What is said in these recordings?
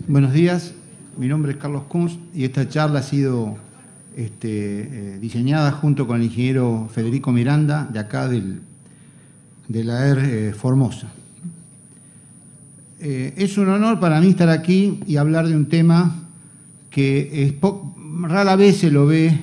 Buenos días, mi nombre es Carlos Kunz y esta charla ha sido diseñada junto con el ingeniero Federico Miranda, de acá de la AER Formosa. Es un honor para mí estar aquí y hablar de un tema que rara vez se lo ve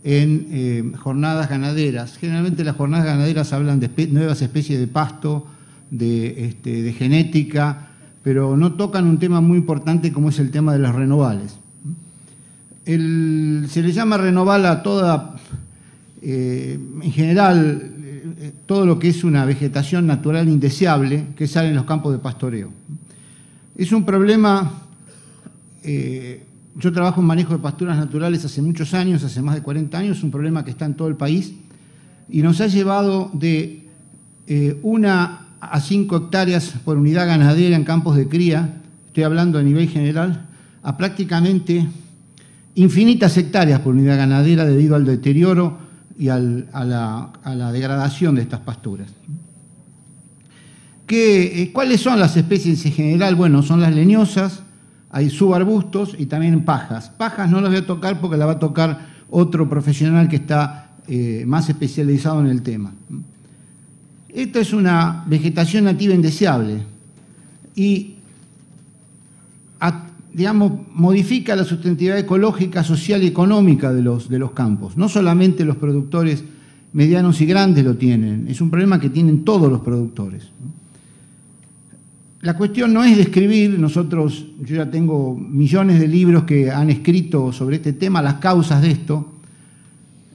en jornadas ganaderas. Generalmente las jornadas ganaderas hablan de nuevas especies de pasto, de genética, pero no tocan un tema muy importante como es el tema de los renovales. Se le llama renoval a toda, en general, todo lo que es una vegetación natural indeseable que sale en los campos de pastoreo. Es un problema, yo trabajo en manejo de pasturas naturales hace muchos años, hace más de 40 años, es un problema que está en todo el país y nos ha llevado de 1 a 5 hectáreas por unidad ganadera en campos de cría, estoy hablando a nivel general, a prácticamente infinitas hectáreas por unidad ganadera debido al deterioro y a la degradación de estas pasturas. ¿Cuáles son las especies en general? Bueno, son las leñosas, hay subarbustos y también pajas. Pajas no las voy a tocar porque la va a tocar otro profesional que está más especializado en el tema. Esta es una vegetación nativa indeseable y, digamos, modifica la sustentabilidad ecológica, social y económica de los campos. No solamente los productores medianos y grandes lo tienen, es un problema que tienen todos los productores. La cuestión no es describir, yo ya tengo millones de libros que han escrito sobre este tema, las causas de esto.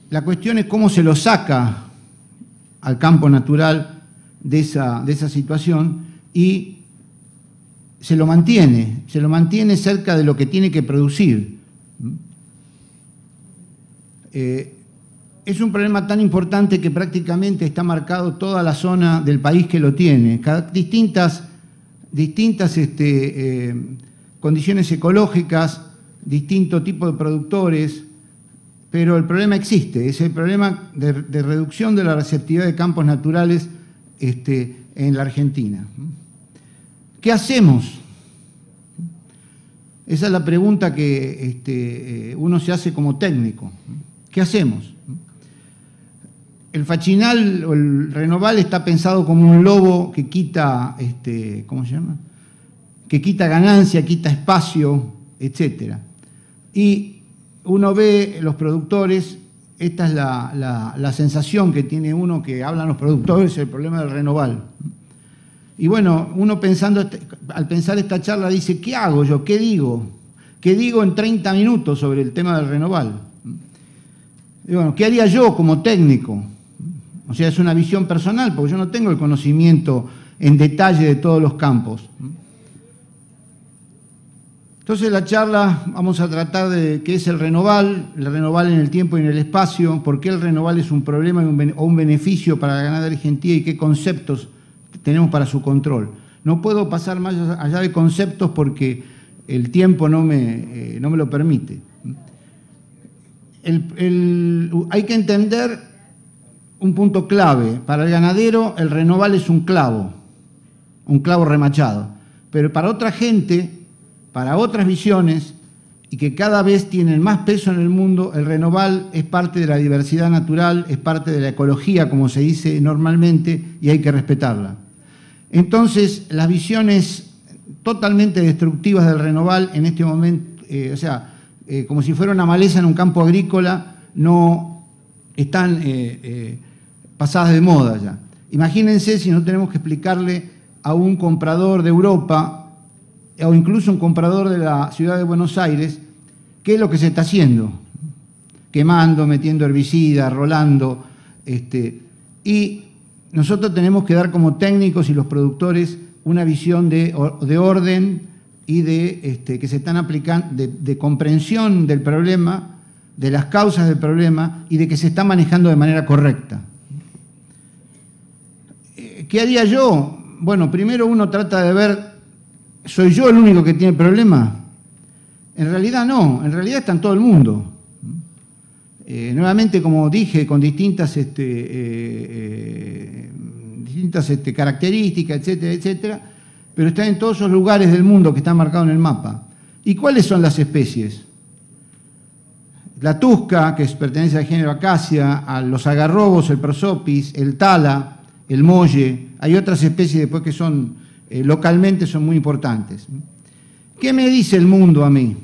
La cuestión es cómo se lo saca al campo natural de esa situación y se lo mantiene cerca de lo que tiene que producir. Es un problema tan importante que prácticamente está marcado toda la zona del país que lo tiene. Distintas condiciones ecológicas, distinto tipo de productores, pero el problema existe, es el problema de reducción de la receptividad de campos naturales en la Argentina. ¿Qué hacemos? Esa es la pregunta que uno se hace como técnico. ¿Qué hacemos? El fachinal o el renoval está pensado como un lobo que quita, ¿cómo se llama? Que quita ganancia, quita espacio, etc. Y uno ve los productores, esta es la sensación que tiene uno que hablan los productores, el problema del renoval. Y bueno, uno al pensar esta charla dice, ¿qué hago yo? ¿Qué digo? ¿Qué digo en 30 minutos sobre el tema del renoval? Y bueno, ¿qué haría yo como técnico? O sea, es una visión personal, porque yo no tengo el conocimiento en detalle de todos los campos. Entonces la charla vamos a tratar de qué es el renoval en el tiempo y en el espacio, por qué el renoval es un problema o un beneficio para la ganadería argentina y qué conceptos tenemos para su control. No puedo pasar más allá de conceptos porque el tiempo no me lo permite. Hay que entender un punto clave. Para el ganadero el renoval es un clavo remachado, pero para otra gente, para otras visiones, y que cada vez tienen más peso en el mundo, el renoval es parte de la diversidad natural, es parte de la ecología, como se dice normalmente, y hay que respetarla. Entonces, las visiones totalmente destructivas del renoval en este momento, como si fuera una maleza en un campo agrícola, no están pasadas de moda ya. Imagínense si no tenemos que explicarle a un comprador de Europa o incluso un comprador de la ciudad de Buenos Aires, ¿qué es lo que se está haciendo? Quemando, metiendo herbicidas, rolando. Y nosotros tenemos que dar como técnicos y los productores una visión de orden y que se están aplicando, de comprensión del problema, de las causas del problema y de que se está manejando de manera correcta. ¿Qué haría yo? Bueno, primero uno trata de ver, ¿soy yo el único que tiene problema? En realidad no, en realidad está en todo el mundo. Nuevamente, como dije, con distintas características, etcétera, etcétera, pero está en todos esos lugares del mundo que están marcados en el mapa. ¿Y cuáles son las especies? La tusca, que pertenece al género Acacia, a los agarrobos, el prosopis, el tala, el molle. Hay otras especies después que son, localmente son muy importantes. ¿Qué me dice el mundo a mí?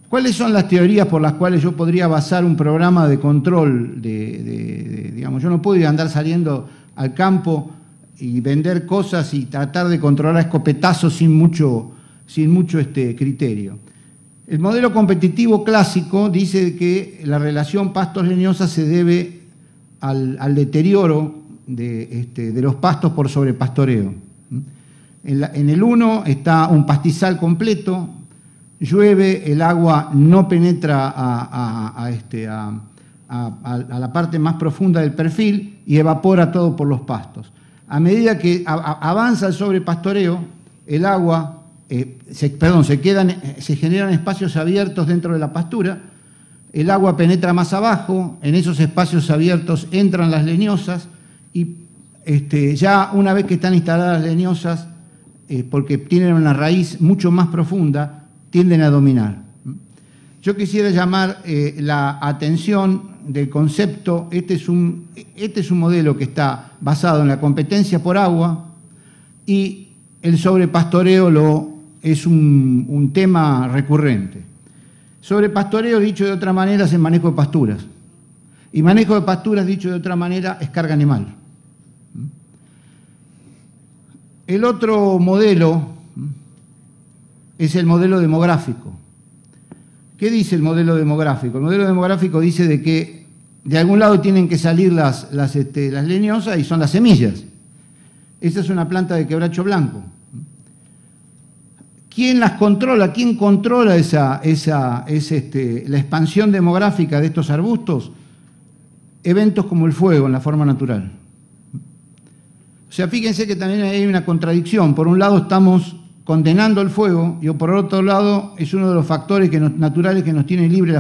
¿Cuáles son las teorías por las cuales yo podría basar un programa de control? Digamos, yo no puedo andar saliendo al campo y vender cosas y tratar de controlar a escopetazos sin mucho criterio. El modelo competitivo clásico dice que la relación pastos-leñosas se debe al deterioro de los pastos por sobrepastoreo. En el 1 está un pastizal completo, llueve, el agua no penetra a la parte más profunda del perfil y evapora todo por los pastos. A medida que avanza el sobrepastoreo, el agua, se generan espacios abiertos dentro de la pastura, el agua penetra más abajo, en esos espacios abiertos entran las leñosas y ya una vez que están instaladas las leñosas, porque tienen una raíz mucho más profunda, tienden a dominar. Yo quisiera llamar la atención del concepto. Este es un modelo que está basado en la competencia por agua y el sobrepastoreo es un tema recurrente. Sobrepastoreo, dicho de otra manera, es el manejo de pasturas. Y manejo de pasturas, dicho de otra manera, es carga animal. El otro modelo es el modelo demográfico. ¿Qué dice el modelo demográfico? El modelo demográfico dice de que de algún lado tienen que salir las leñosas y son las semillas. Esa es una planta de quebracho blanco. ¿Quién las controla? ¿Quién controla la expansión demográfica de estos arbustos? Eventos como el fuego en la forma natural. O sea, fíjense que también hay una contradicción. Por un lado estamos condenando el fuego y por otro lado es uno de los factores naturales que nos tienen libre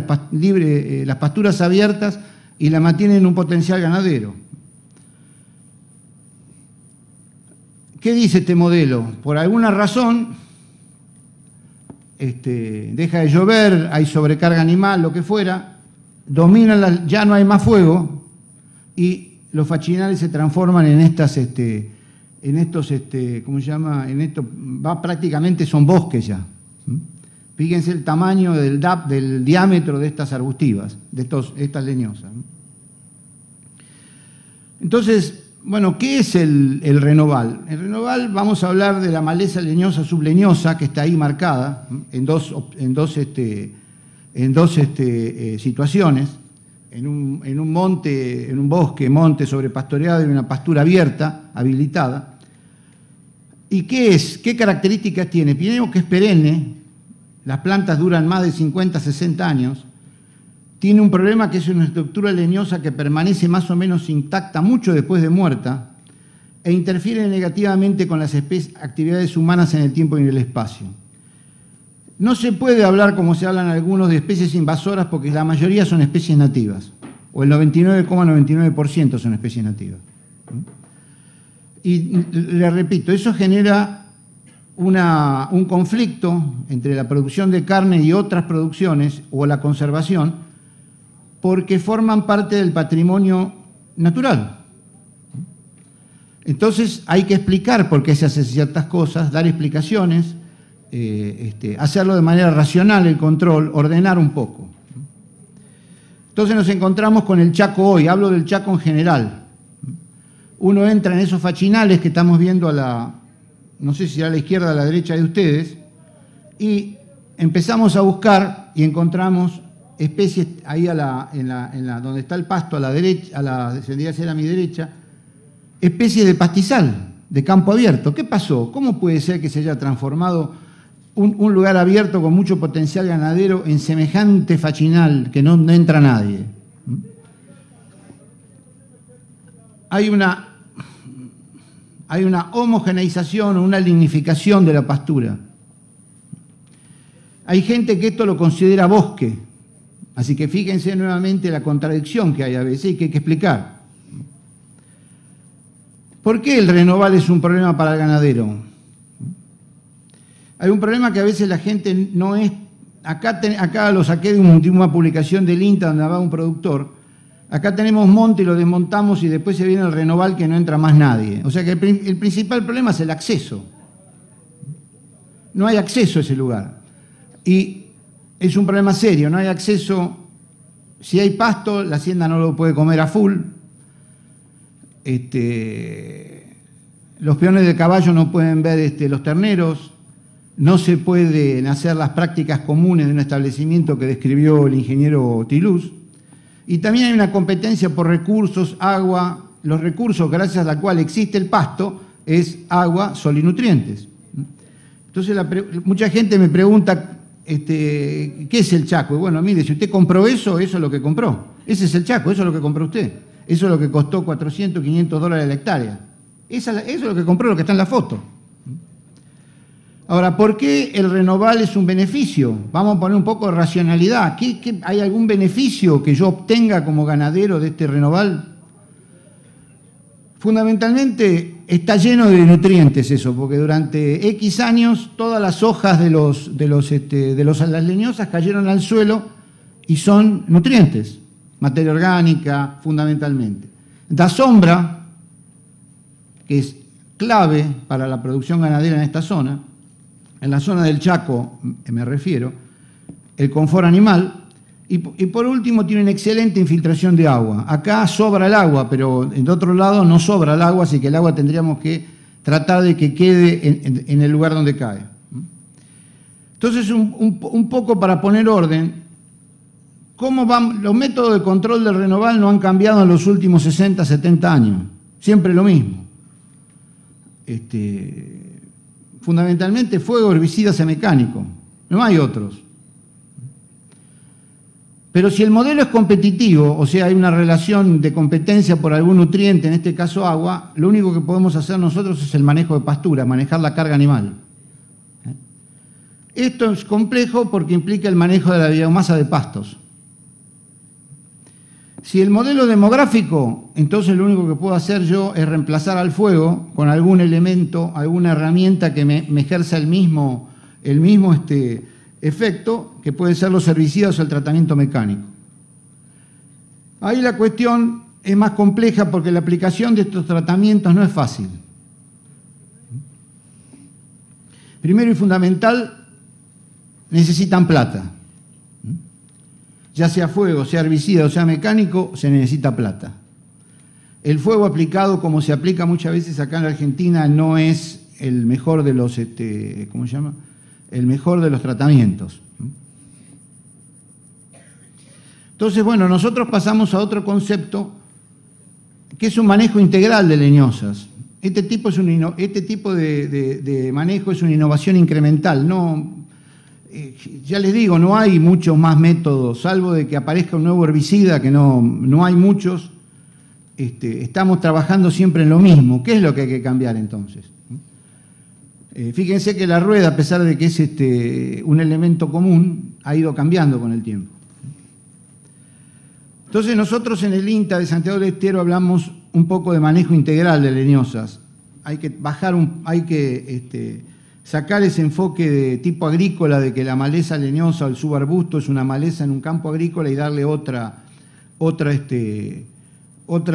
las pasturas abiertas y la mantienen en un potencial ganadero. ¿Qué dice este modelo? Por alguna razón deja de llover, hay sobrecarga animal, lo que fuera, ya no hay más fuego y los fachinales se transforman en ¿cómo se llama? Prácticamente son bosques ya. Fíjense el tamaño del diámetro de estas arbustivas, de estas leñosas. Entonces, bueno, ¿qué es el renoval? El renoval, vamos a hablar de la maleza leñosa subleñosa, que está ahí marcada en dos situaciones. En un monte, en un monte sobrepastoreado y una pastura abierta, habilitada. ¿Y qué es? ¿Qué características tiene? Primero que es perenne, las plantas duran más de 50, 60 años, tiene un problema que es una estructura leñosa que permanece más o menos intacta mucho después de muerta e interfiere negativamente con las actividades humanas en el tiempo y en el espacio. No se puede hablar, como se hablan algunos, de especies invasoras porque la mayoría son especies nativas, o el 99,99% son especies nativas. Y le repito, eso genera un conflicto entre la producción de carne y otras producciones, o la conservación, porque forman parte del patrimonio natural. Entonces hay que explicar por qué se hacen ciertas cosas, dar explicaciones, hacerlo de manera racional el control, ordenar un poco. Entonces nos encontramos con el Chaco hoy, hablo del Chaco en general. Uno entra en esos fachinales que estamos viendo no sé si a la izquierda o a la derecha de ustedes, y empezamos a buscar y encontramos especies ahí donde está el pasto, a la derecha, tendría que ser a mi derecha, especies de pastizal, de campo abierto. ¿Qué pasó? ¿Cómo puede ser que se haya transformado un lugar abierto con mucho potencial ganadero en semejante fachinal que no entra nadie? Hay una homogeneización o una lignificación de la pastura. Hay gente que esto lo considera bosque, así que fíjense nuevamente la contradicción que hay a veces y que hay que explicar. ¿Por qué el renoval es un problema para el ganadero? Hay un problema que a veces la gente no es... Acá lo saqué de una publicación del INTA donde va un productor. Acá tenemos monte y lo desmontamos y después se viene el Renoval que no entra más nadie. O sea que el principal problema es el acceso. No hay acceso a ese lugar. Y es un problema serio, no hay acceso. Si hay pasto, la hacienda no lo puede comer a full. Los peones de caballo no pueden ver los terneros. No se pueden hacer las prácticas comunes de un establecimiento que describió el ingeniero Tilús. Y también hay una competencia por recursos, agua. Los recursos gracias a la cual existe el pasto es agua, sol y nutrientes. Entonces mucha gente me pregunta, ¿qué es el Chaco? Y bueno, mire, si usted compró eso, eso es lo que compró. Ese es el Chaco, eso es lo que compró usted. Eso es lo que costó 400, 500 dólares la hectárea. Eso es lo que compró, lo que está en la foto. Ahora, ¿por qué el Renoval es un beneficio? Vamos a poner un poco de racionalidad. ¿Hay algún beneficio que yo obtenga como ganadero de este Renoval? Fundamentalmente está lleno de nutrientes eso, porque durante X años todas las hojas de las leñosas cayeron al suelo y son nutrientes, materia orgánica fundamentalmente. Da sombra, que es clave para la producción ganadera en esta zona. En la zona del Chaco, me refiero, el confort animal, y por último tiene una excelente infiltración de agua. Acá sobra el agua, pero en otro lado no sobra el agua, así que el agua tendríamos que tratar de que quede en el lugar donde cae. Entonces, un poco para poner orden, los métodos de control del Renoval no han cambiado en los últimos 60, 70 años, siempre lo mismo. Fundamentalmente fuego, herbicidas y mecánico, no hay otros. Pero si el modelo es competitivo, o sea, hay una relación de competencia por algún nutriente, en este caso agua, lo único que podemos hacer nosotros es el manejo de pastura, manejar la carga animal. Esto es complejo porque implica el manejo de la biomasa de pastos. Si el modelo demográfico, entonces lo único que puedo hacer yo es reemplazar al fuego con algún elemento, alguna herramienta que me ejerza el mismo efecto, que pueden ser los herbicidas o el tratamiento mecánico. Ahí la cuestión es más compleja porque la aplicación de estos tratamientos no es fácil. Primero y fundamental, necesitan plata. Ya sea fuego, sea herbicida o sea mecánico, se necesita plata. El fuego aplicado, como se aplica muchas veces acá en la Argentina, no es el mejor de los, ¿cómo se llama? El mejor de los tratamientos. Entonces, bueno, nosotros pasamos a otro concepto, que es un manejo integral de leñosas. Este tipo de manejo es una innovación incremental, ya les digo, no hay muchos más métodos, salvo de que aparezca un nuevo herbicida, que no hay muchos. Estamos trabajando siempre en lo mismo. ¿Qué es lo que hay que cambiar entonces? Fíjense que la rueda, a pesar de que es un elemento común, ha ido cambiando con el tiempo. Entonces nosotros en el INTA de Santiago del Estero hablamos un poco de manejo integral de leñosas. Hay que sacar ese enfoque de tipo agrícola de que la maleza leñosa o el subarbusto es una maleza en un campo agrícola y darle otra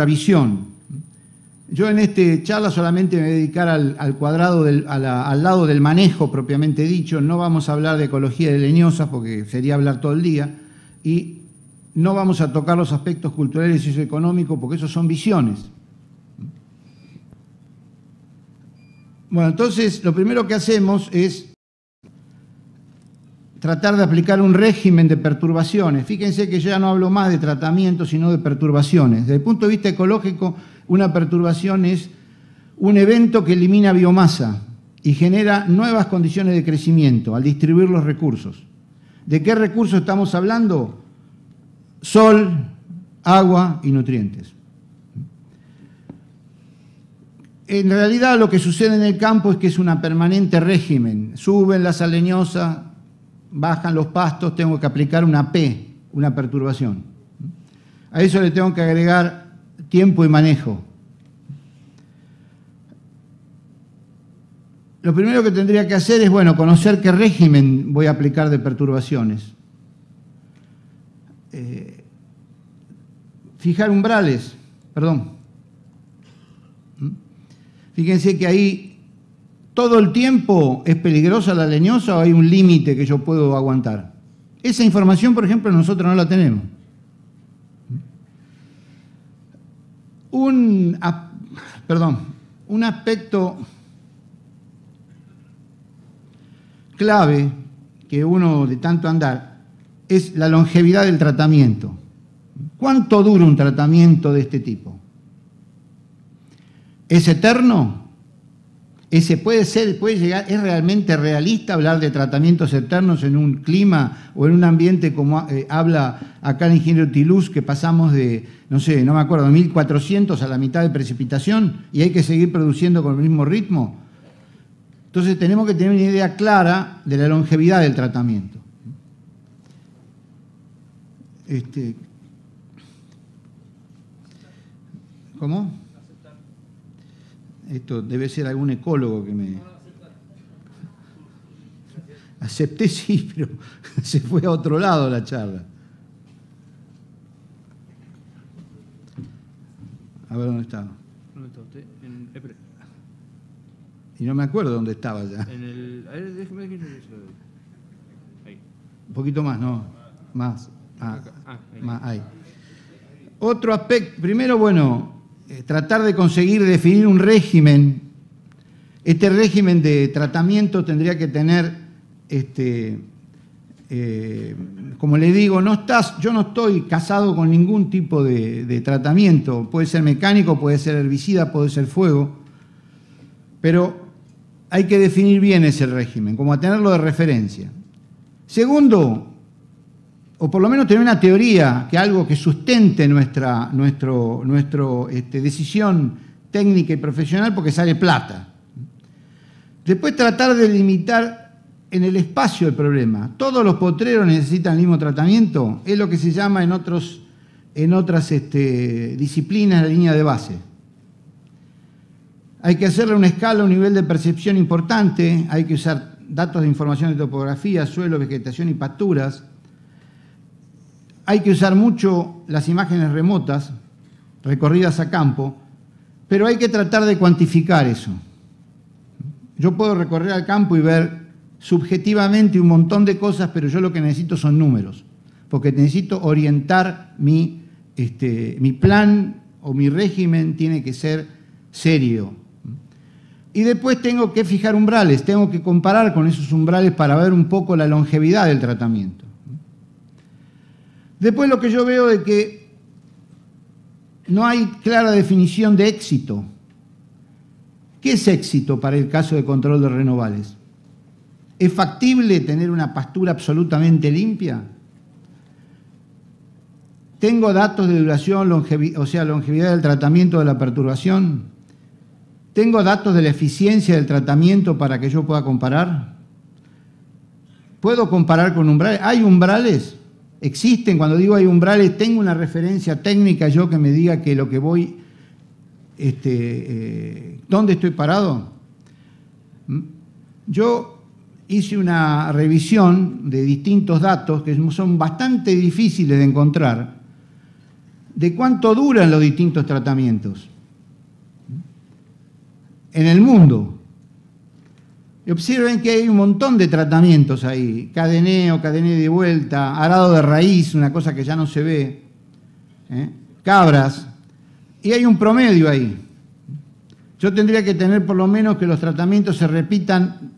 visión. Yo en esta charla solamente me voy a dedicar al cuadrado, al lado del manejo propiamente dicho. No vamos a hablar de ecología de leñosas porque sería hablar todo el día, y no vamos a tocar los aspectos culturales y socioeconómicos porque esos son visiones. Bueno, entonces lo primero que hacemos es tratar de aplicar un régimen de perturbaciones. Fíjense que yo ya no hablo más de tratamiento, sino de perturbaciones. Desde el punto de vista ecológico, una perturbación es un evento que elimina biomasa y genera nuevas condiciones de crecimiento al distribuir los recursos. ¿De qué recursos estamos hablando? Sol, agua y nutrientes. En realidad lo que sucede en el campo es que es una permanente régimen. Suben las leñosas, bajan los pastos, tengo que aplicar una P, una perturbación. A eso le tengo que agregar tiempo y manejo. lo primero que tendría que hacer es, bueno, conocer qué régimen voy a aplicar de perturbaciones. Fijar umbrales, perdón. Fíjense que ahí todo el tiempo es peligrosa la leñosa o hay un límite que yo puedo aguantar. Esa información, por ejemplo, nosotros no la tenemos. Un aspecto clave que uno de tanto andar es la longevidad del tratamiento. ¿Cuánto dura un tratamiento de este tipo? ¿Es eterno? ¿Puede llegar, es realmente realista hablar de tratamientos eternos en un clima o en un ambiente como habla acá el ingeniero Tilús, que pasamos de, no sé, no me acuerdo, 1400 a la mitad de precipitación y hay que seguir produciendo con el mismo ritmo? Entonces tenemos que tener una idea clara de la longevidad del tratamiento. ¿Cómo? Esto debe ser algún ecólogo que me... Acepté, sí, pero se fue a otro lado la charla. A ver dónde estaba. ¿Dónde está usted? En EPRE. Y no me acuerdo dónde estaba ya. En el... A ver, déjeme que ahí. Un poquito más, ¿no? Más. Ahí. Más, ahí. Otro aspecto, primero, bueno, tratar de conseguir definir un régimen. Este régimen de tratamiento tendría que tener, como le digo, yo no estoy casado con ningún tipo de tratamiento. Puede ser mecánico, puede ser herbicida, puede ser fuego, pero hay que definir bien ese régimen, como a tenerlo de referencia. Segundo, o por lo menos tener una teoría, algo que sustente nuestra decisión técnica y profesional, porque sale plata. Después tratar de limitar en el espacio el problema. Todos los potreros necesitan el mismo tratamiento, es lo que se llama en otras disciplinas la línea de base. Hay que hacerle una escala, un nivel de percepción importante, hay que usar datos de información de topografía, suelo, vegetación y pasturas. Hay que usar mucho las imágenes remotas, recorridas a campo, pero hay que tratar de cuantificar eso. Yo puedo recorrer al campo y ver subjetivamente un montón de cosas, pero yo lo que necesito son números, porque necesito orientar mi plan o mi régimen tiene que ser serio. Y después tengo que fijar umbrales, tengo que comparar con esos umbrales para ver un poco la longevidad del tratamiento. Después lo que yo veo es que no hay clara definición de éxito. ¿Qué es éxito para el caso de control de renovales? ¿Es factible tener una pastura absolutamente limpia? ¿Tengo datos de duración, longevidad del tratamiento de la perturbación? ¿Tengo datos de la eficiencia del tratamiento para que yo pueda comparar? ¿Puedo comparar con umbrales? ¿Hay umbrales? ¿Existen? Cuando digo hay umbrales, ¿tengo una referencia técnica yo que me diga que lo que voy, dónde estoy parado? Yo hice una revisión de distintos datos que son bastante difíciles de encontrar, de cuánto duran los distintos tratamientos en el mundo. Y observen que hay un montón de tratamientos ahí, cadeneo de vuelta, arado de raíz, una cosa que ya no se ve, cabras, y hay un promedio ahí. Yo tendría que tener por lo menos que los tratamientos se repitan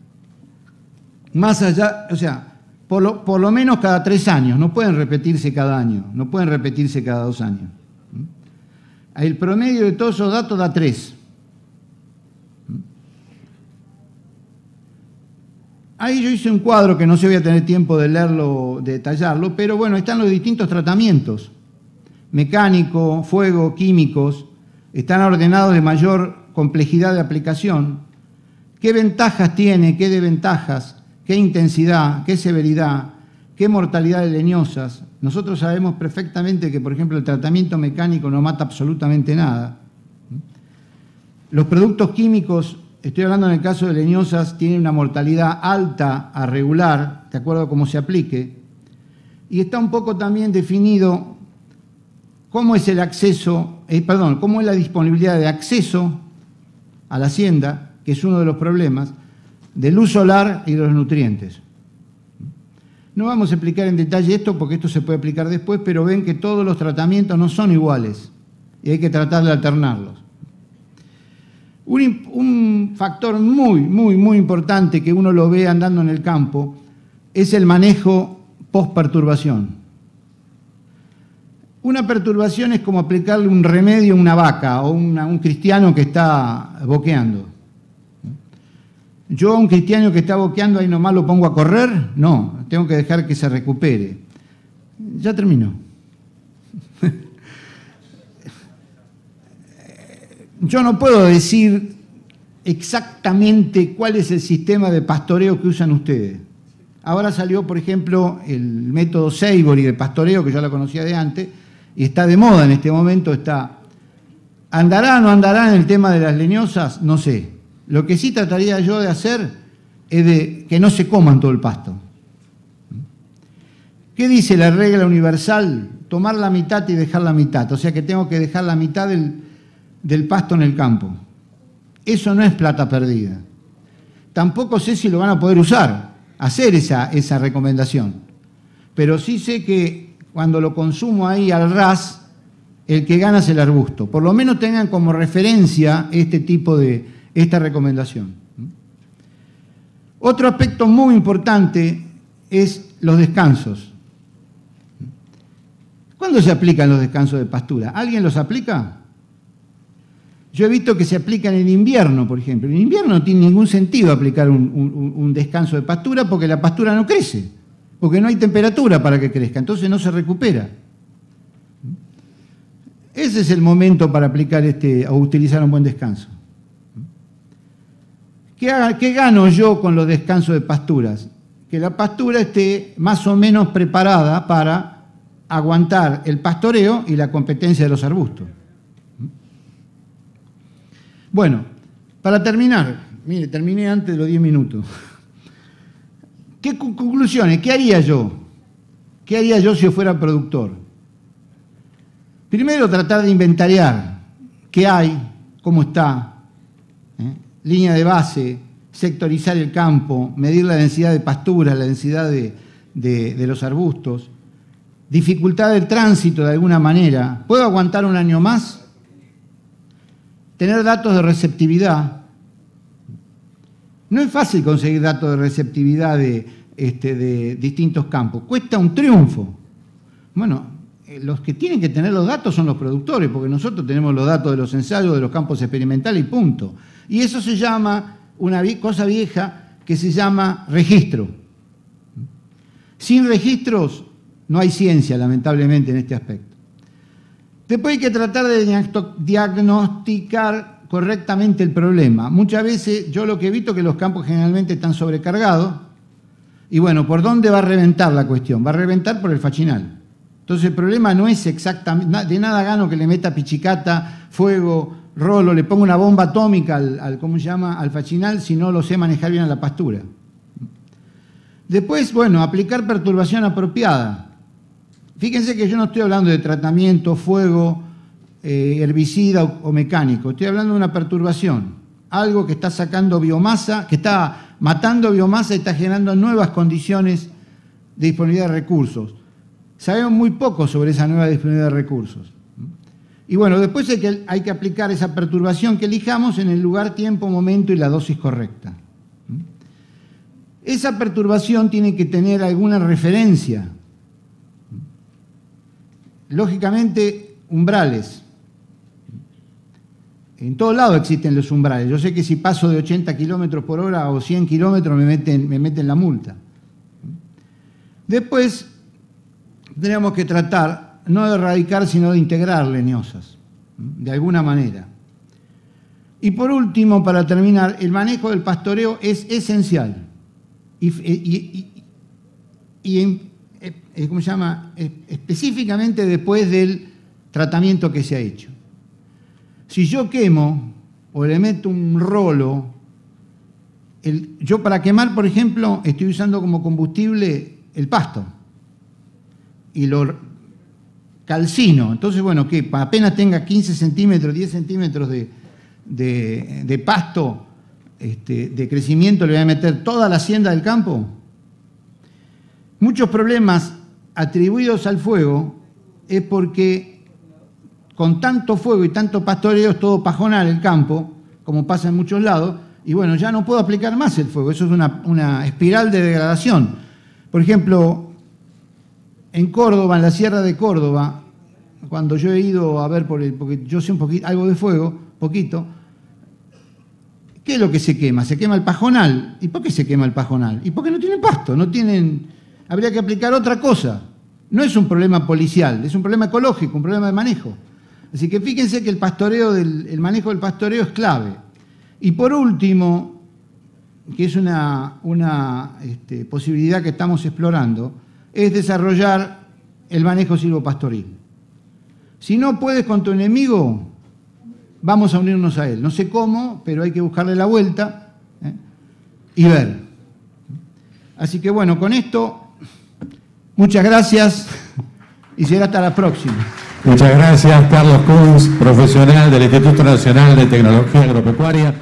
más allá, o sea, por lo menos cada 3 años, no pueden repetirse cada año, no pueden repetirse cada 2 años. El promedio de todos esos datos da 3. Ahí yo hice un cuadro que no sé, voy a tener tiempo de leerlo, de detallarlo, pero bueno, están los distintos tratamientos. Mecánico, fuego, químicos, están ordenados de mayor complejidad de aplicación. ¿Qué ventajas tiene? ¿Qué desventajas? ¿Qué intensidad? ¿Qué severidad? ¿Qué mortalidad de leñosas? Nosotros sabemos perfectamente que, por ejemplo, el tratamiento mecánico no mata absolutamente nada. Los productos químicos estoy hablando en el caso de leñosas, tiene una mortalidad alta a regular, de acuerdo a cómo se aplique, y está un poco también definido cómo es el acceso, cómo es la disponibilidad de acceso a la hacienda, que es uno de los problemas, de luz solar y de los nutrientes. No vamos a explicar en detalle esto porque esto se puede aplicar después, pero ven que todos los tratamientos no son iguales y hay que tratar de alternarlos. Un factor muy importante que uno lo ve andando en el campo es el manejo post-perturbación. Una perturbación es como aplicarle un remedio a una vaca o a un cristiano que está boqueando. Yo a un cristiano que está boqueando ahí nomás lo pongo a correr, no, tengo que dejar que se recupere. Ya terminó. Yo no puedo decir exactamente cuál es el sistema de pastoreo que usan ustedes. Ahora salió, por ejemplo, el método Seibory de pastoreo, que yo la conocía de antes, y está de moda en este momento. ¿Andará o no andará en el tema de las leñosas? No sé. Lo que sí trataría yo de hacer es de que no se coman todo el pasto. ¿Qué dice la regla universal? Tomar la mitad y dejar la mitad. O sea que tengo que dejar la mitad del pasto en el campo. Eso no es plata perdida. Tampoco sé si lo van a poder usar, hacer esa recomendación. Pero sí sé que cuando lo consumo ahí al ras, el que gana es el arbusto. Por lo menos tengan como referencia esta recomendación. Otro aspecto muy importante es los descansos. ¿Cuándo se aplican los descansos de pastura? ¿Alguien los aplica? Yo he visto que se aplican en invierno, por ejemplo. En invierno no tiene ningún sentido aplicar un descanso de pastura porque la pastura no crece, porque no hay temperatura para que crezca, entonces no se recupera. Ese es el momento para aplicar o utilizar un buen descanso. ¿Qué gano yo con los descansos de pasturas? Que la pastura esté más o menos preparada para aguantar el pastoreo y la competencia de los arbustos. Bueno, para terminar, mire, terminé antes de los 10 minutos. ¿Qué conclusiones? ¿Qué haría yo? ¿Qué haría yo si yo fuera productor? Primero, tratar de inventariar qué hay, cómo está, línea de base, sectorizar el campo, medir la densidad de pasturas, la densidad de los arbustos, dificultad del tránsito de alguna manera. ¿Puedo aguantar un año más? Tener datos de receptividad. No es fácil conseguir datos de receptividad de distintos campos. Cuesta un triunfo. Bueno, los que tienen que tener los datos son los productores, porque nosotros tenemos los datos de los ensayos, de los campos experimentales y punto. Y eso se llama, una cosa vieja, que se llama registro. Sin registros no hay ciencia, lamentablemente, en este aspecto. Después hay que tratar de diagnosticar correctamente el problema. Muchas veces yo lo que he visto es que los campos generalmente están sobrecargados y bueno, ¿por dónde va a reventar la cuestión? Va a reventar por el fachinal. Entonces el problema no es exactamente, de nada gano que le meta pichicata, fuego, rolo, le pongo una bomba atómica al fachinal si no lo sé manejar bien a la pastura. Después, bueno, aplicar perturbación apropiada. Fíjense que yo no estoy hablando de tratamiento, fuego, herbicida o mecánico. Estoy hablando de una perturbación. Algo que está sacando biomasa, que está matando biomasa y está generando nuevas condiciones de disponibilidad de recursos. Sabemos muy poco sobre esa nueva disponibilidad de recursos. Y bueno, después hay que aplicar esa perturbación que elijamos en el lugar, tiempo, momento y la dosis correcta. Esa perturbación tiene que tener alguna referencia. Lógicamente, umbrales. En todos lados existen los umbrales. Yo sé que si paso de 80 kilómetros por hora o 100 kilómetros me meten la multa. Después, tenemos que tratar no de erradicar, sino de integrar leñosas, de alguna manera. Y por último, para terminar, el manejo del pastoreo es esencial. ¿Cómo se llama? Específicamente después del tratamiento que se ha hecho. Si yo quemo o le meto un rolo Yo para quemar, por ejemplo, estoy usando como combustible el pasto y lo calcino. Entonces, bueno, que apenas tenga 15 centímetros, 10 centímetros de pasto de crecimiento, le voy a meter toda la hacienda del campo. Muchos problemas atribuidos al fuego es porque con tanto fuego y tanto pastoreo es todo pajonal el campo, como pasa en muchos lados, y bueno, ya no puedo aplicar más el fuego. Eso es una espiral de degradación. Por ejemplo, en Córdoba, en la Sierra de Córdoba, cuando yo he ido a ver, porque yo sé algo de fuego, poquito, ¿qué es lo que se quema? Se quema el pajonal. ¿Y por qué se quema el pajonal? Y porque no tienen pasto, habría que aplicar otra cosa. No es un problema policial, es un problema ecológico, un problema de manejo. Así que fíjense que el manejo del pastoreo es clave. Y por último, que es una posibilidad que estamos explorando, es desarrollar el manejo silvopastoril. Si no puedes con tu enemigo, vamos a unirnos a él. No sé cómo, pero hay que buscarle la vuelta y ver. Así que bueno, con esto, muchas gracias y será hasta la próxima. Muchas gracias, Carlos Kunz, profesional del Instituto Nacional de Tecnología Agropecuaria.